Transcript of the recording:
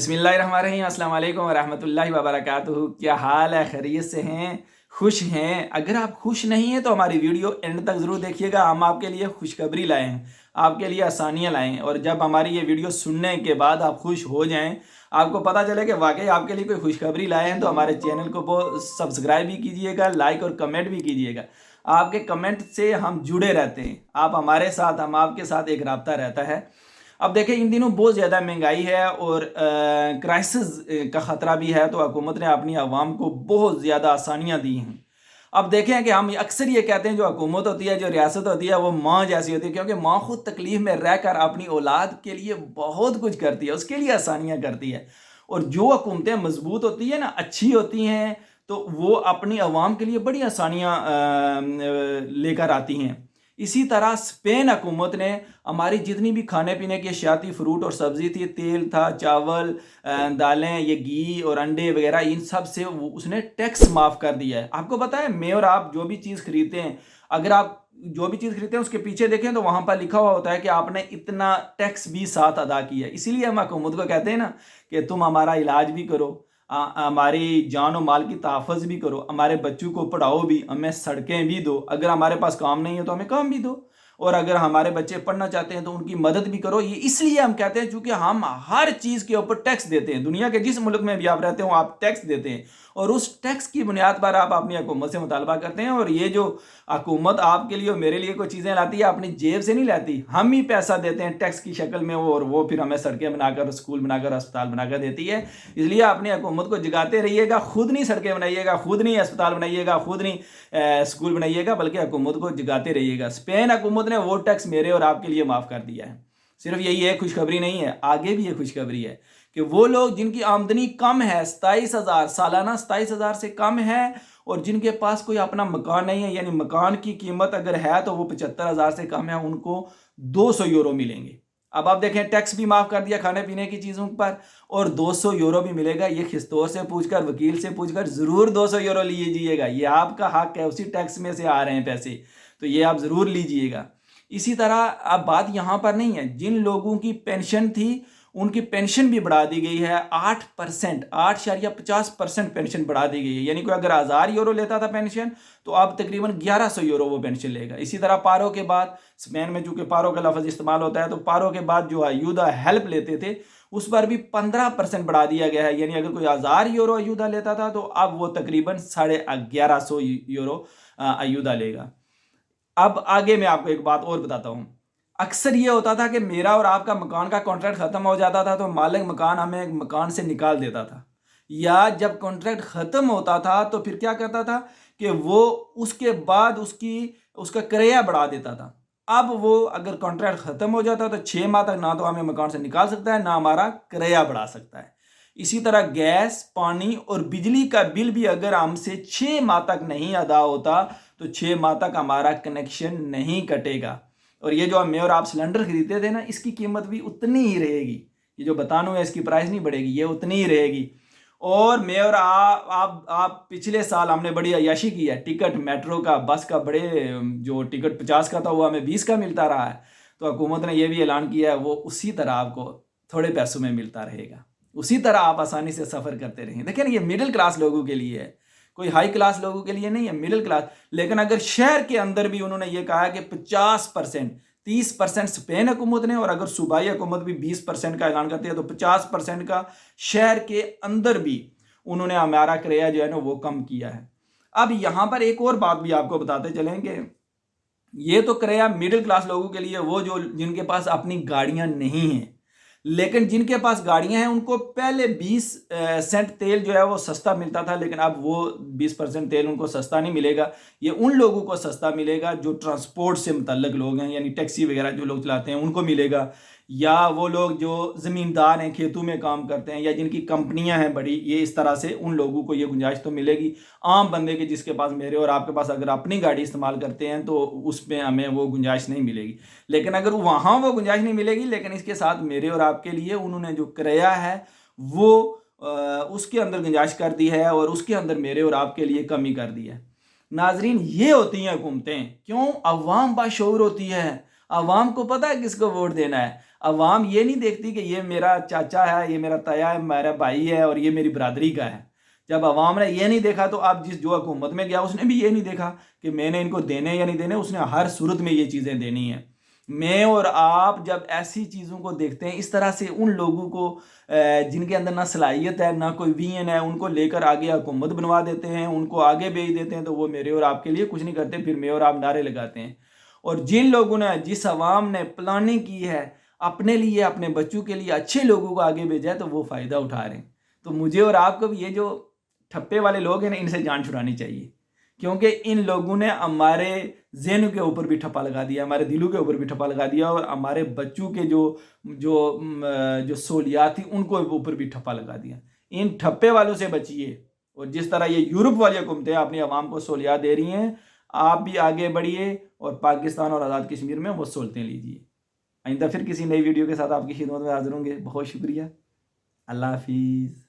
بسم اللہ الرحمن الرحیم۔ السلام علیکم ورحمۃ اللہ وبرکاتہ۔ کیا حال ہے؟ خیریت سے ہیں؟ خوش ہیں؟ اگر آپ خوش نہیں ہیں تو ہماری ویڈیو اینڈ تک ضرور دیکھیے گا۔ ہم آپ کے لیے خوشخبری لائے ہیں، آپ کے لیے آسانیاں لائے ہیں، اور جب ہماری یہ ویڈیو سننے کے بعد آپ خوش ہو جائیں، آپ کو پتہ چلے کہ واقعی آپ کے لیے کوئی خوشخبری لائے ہیں، تو ہمارے چینل کو سبسکرائب بھی کیجیے گا، لائک اور کمنٹ بھی کیجیے گا۔ آپ کے کمنٹ سے ہم جڑے رہتے ہیں، آپ ہمارے ساتھ، ہم آپ کے ساتھ ایک رابطہ رہتا ہے۔ اب دیکھیں، ان دنوں بہت زیادہ مہنگائی ہے اور کرائسس کا خطرہ بھی ہے، تو حکومت نے اپنی عوام کو بہت زیادہ آسانیاں دی ہیں۔ اب دیکھیں کہ ہم اکثر یہ کہتے ہیں جو حکومت ہوتی ہے، جو ریاست ہوتی ہے، وہ ماں جیسی ہوتی ہے، کیونکہ ماں خود تکلیف میں رہ کر اپنی اولاد کے لیے بہت کچھ کرتی ہے، اس کے لیے آسانیاں کرتی ہے۔ اور جو حکومتیں مضبوط ہوتی ہیں نا، اچھی ہوتی ہیں، تو وہ اپنی عوام کے لیے بڑی آسانیاں لے کر آتی ہیں۔ اسی طرح اسپین حکومت نے ہماری جتنی بھی کھانے پینے کی اشیاء تھی، فروٹ اور سبزی تھی، تیل تھا، چاول، دالیں، یہ گھی اور انڈے وغیرہ، ان سب سے اس نے ٹیکس معاف کر دیا ہے۔ آپ کو پتہ ہے، میں اور آپ جو بھی چیز خریدتے ہیں، اگر آپ جو بھی چیز خریدتے ہیں اس کے پیچھے دیکھیں تو وہاں پر لکھا ہوا ہوتا ہے کہ آپ نے اتنا ٹیکس بھی ساتھ ادا کیا ہے۔ اسی لیے ہم حکومت کو کہتے ہیں نا کہ تم ہمارا علاج بھی کرو، ہماری جان و مال کی تحفظ بھی کرو، ہمارے بچوں کو پڑھاؤ بھی، ہمیں سڑکیں بھی دو، اگر ہمارے پاس کام نہیں ہے تو ہمیں کام بھی دو، اور اگر ہمارے بچے پڑھنا چاہتے ہیں تو ان کی مدد بھی کرو۔ یہ اس لیے ہم کہتے ہیں چونکہ ہم ہر چیز کے اوپر ٹیکس دیتے ہیں، دنیا کے جس ملک میں بھی آپ رہتے ہو آپ ٹیکس دیتے ہیں، اور اس ٹیکس کی بنیاد پر آپ اپنی حکومت سے مطالبہ کرتے ہیں۔ اور یہ جو حکومت آپ کے لیے اور میرے لیے کوئی چیزیں لاتی ہے، اپنی جیب سے نہیں لاتی، ہم ہی پیسہ دیتے ہیں ٹیکس کی شکل میں، اور وہ پھر ہمیں سڑکیں بنا کر، اسکول بنا کر، اسپتال بنا کر دیتی ہے۔ اس لیے اپنی حکومت کو جگاتے رہیے گا، خود نہیں سڑکیں بنائیے گا، خود نہیں اسپتال بنائیے گا، خود نہیں اسکول بنائیے گا، بلکہ حکومت کو جگاتے رہیے گا۔ اسپین حکومت نے وہ ٹیکس میرے اور آپ کے لیے معاف کر دیا ہے۔ صرف یہی ہے، خوشخبری نہیں ہے، آگے بھی یہ خوشخبری ہے کہ وہ لوگ جن کی آمدنی کم ہے، 27,000 سالانہ 27,000 سے کم ہے، اور جن کے پاس کوئی اپنا مکان نہیں ہے، یعنی مکان کی قیمت اگر ہے تو وہ 75,000 سے کم ہے، ان کو 200 یورو ملیں گے۔ اب آپ دیکھیں، ٹیکس بھی معاف کر دیا کھانے پینے کی چیزوں پر، اور 200 یورو بھی ملے گا۔ یہ خستور سے پوچھ کر، وکیل سے پوچھ کر ضرور 200 یورو لیجئے گا، یہ آپ کا حق ہے، اسی ٹیکس میں سے آ رہے ہیں پیسے، تو یہ آپ ضرور لیجئے گا۔ اسی طرح اب بات یہاں پر نہیں ہے، جن لوگوں کی پینشن تھی ان کی پینشن بھی بڑھا دی گئی ہے، 8%، 8.50% پینشن بڑھا دی گئی ہے، یعنی کوئی اگر 1000 یورو لیتا تھا پینشن تو اب تقریباً 1100 یورو وہ پینشن لے گا۔ اسی طرح پارو کے بعد، اسپین میں چونکہ پارو کا لفظ استعمال ہوتا ہے، تو پارو کے بعد جو ایودا ہیلپ لیتے تھے اس پر بھی 15% بڑھا دیا گیا ہے، یعنی اگر کوئی 1000 یورو ایودا لیتا تھا تو اب وہ تقریباً 1150 یورو ایودا لے گا۔ اب آگے میں آپ کو ایک بات اور بتاتا ہوں۔ اکثر یہ ہوتا تھا کہ میرا اور آپ کا مکان کا کانٹریکٹ ختم ہو جاتا تھا تو مالک مکان ہمیں مکان سے نکال دیتا تھا، یا جب کانٹریکٹ ختم ہوتا تھا تو پھر کیا کرتا تھا کہ وہ اس کے بعد اس کا کرایہ بڑھا دیتا تھا۔ اب وہ اگر کانٹریکٹ ختم ہو جاتا تو 6 ماہ تک نہ تو ہمیں مکان سے نکال سکتا ہے، نہ ہمارا کرایہ بڑھا سکتا ہے۔ اسی طرح گیس، پانی اور بجلی کا بل بھی اگر ہم سے 6 ماہ تک نہیں ادا ہوتا تو 6 ماہ تک ہمارا کنیکشن نہیں کٹے گا۔ اور یہ جو میں اور آپ سلنڈر خریدتے تھے نا، اس کی قیمت بھی اتنی ہی رہے گی، یہ جو بتانوں ہے اس کی پرائس نہیں بڑھے گی، یہ اتنی ہی رہے گی۔ اور میں اور آپ پچھلے سال ہم نے بڑی عیاشی کی ہے، ٹکٹ میٹرو کا، بس کا، بڑے جو ٹکٹ 50 کا تھا وہ ہمیں 20 کا ملتا رہا ہے، تو حکومت نے یہ بھی اعلان کیا ہے وہ اسی طرح آپ کو تھوڑے پیسوں میں ملتا رہے گا، اسی طرح آپ آسانی سے سفر کرتے رہیں۔ دیکھیں یہ مڈل کلاس لوگوں کے لیے ہے، کوئی ہائی کلاس لوگوں کے لیے نہیں ہے، مڈل کلاس۔ لیکن اگر شہر کے اندر بھی انہوں نے یہ کہا کہ 50%، 30% اسپین حکومت نے، اور اگر صوبائی حکومت بھی 20% کا اعلان کرتی ہے تو 50% کا شہر کے اندر بھی انہوں نے ہمارا کرایہ جو ہے نا وہ کم کیا ہے۔ اب یہاں پر ایک اور بات بھی آپ کو بتاتے چلیں کہ یہ تو کرایہ مڈل کلاس لوگوں کے لیے، وہ جو جن کے پاس اپنی گاڑیاں نہیں ہیں، لیکن جن کے پاس گاڑیاں ہیں ان کو پہلے 20 سینٹ تیل جو ہے وہ سستا ملتا تھا، لیکن اب وہ 20% تیل ان کو سستا نہیں ملے گا، یہ ان لوگوں کو سستا ملے گا جو ٹرانسپورٹ سے متعلق لوگ ہیں، یعنی ٹیکسی وغیرہ جو لوگ چلاتے ہیں ان کو ملے گا، یا وہ لوگ جو زمیندار ہیں، کھیتوں میں کام کرتے ہیں، یا جن کی کمپنیاں ہیں بڑی، یہ اس طرح سے ان لوگوں کو یہ گنجائش تو ملے گی۔ عام بندے کے، جس کے پاس، میرے اور آپ کے پاس اگر اپنی گاڑی استعمال کرتے ہیں تو اس میں ہمیں وہ گنجائش نہیں ملے گی۔ لیکن اگر وہاں وہ گنجائش نہیں ملے گی، لیکن اس کے ساتھ میرے اور آپ کے لیے انہوں نے جو کرایہ ہے وہ اس کے اندر گنجائش کر دی ہے، اور اس کے اندر میرے اور آپ کے لیے کمی کر دی ہے۔ ناظرین، یہ ہوتی ہیں حکومتیں، کیوں؟ عوام باشعور ہوتی ہے، عوام کو پتہ ہے کس کو ووٹ دینا ہے۔ عوام یہ نہیں دیکھتی کہ یہ میرا چاچا ہے، یہ میرا تایا ہے، میرا بھائی ہے اور یہ میری برادری کا ہے۔ جب عوام نے یہ نہیں دیکھا تو اب جو حکومت میں گیا اس نے بھی یہ نہیں دیکھا کہ میں نے ان کو دینے یا نہیں دینے، اس نے ہر صورت میں یہ چیزیں دینی ہیں۔ میں اور آپ جب ایسی چیزوں کو دیکھتے ہیں، اس طرح سے ان لوگوں کو جن کے اندر نہ صلاحیت ہے، نہ کوئی ویژن ہے، ان کو لے کر آگے حکومت بنوا دیتے ہیں، ان کو آگے بھیج دیتے ہیں، تو وہ میرے اور آپ کے لیے کچھ نہیں کرتے، پھر میں اور آپ نعرے لگاتے ہیں۔ اور جن لوگوں نے، جس عوام نے پلاننگ کی ہے اپنے لیے، اپنے بچوں کے لیے اچھے لوگوں کو آگے بھیجا ہے، تو وہ فائدہ اٹھا رہے ہیں۔ تو مجھے اور آپ کو بھی یہ جو ٹھپے والے لوگ ہیں نا، ان سے جان چھڑانی چاہیے، کیونکہ ان لوگوں نے ہمارے ذہن کے اوپر بھی ٹھپا لگا دیا، ہمارے دلوں کے اوپر بھی ٹھپا لگا دیا، اور ہمارے بچوں کے جو سہولیات تھی ان کو اوپر بھی ٹھپا لگا دیا۔ ان ٹھپے والوں سے بچیے، اور جس طرح یہ یورپ والی حکومتیں اپنی عوام کو سہولیات دے رہی ہیں، آپ بھی آگے بڑھیے اور پاکستان اور آزاد کشمیر میں وہ سہولتیں لیجیے۔ آئندہ پھر کسی نئی ویڈیو کے ساتھ آپ کی خدمت میں حاضر ہوں گے۔ بہت شکریہ، اللہ حافظ۔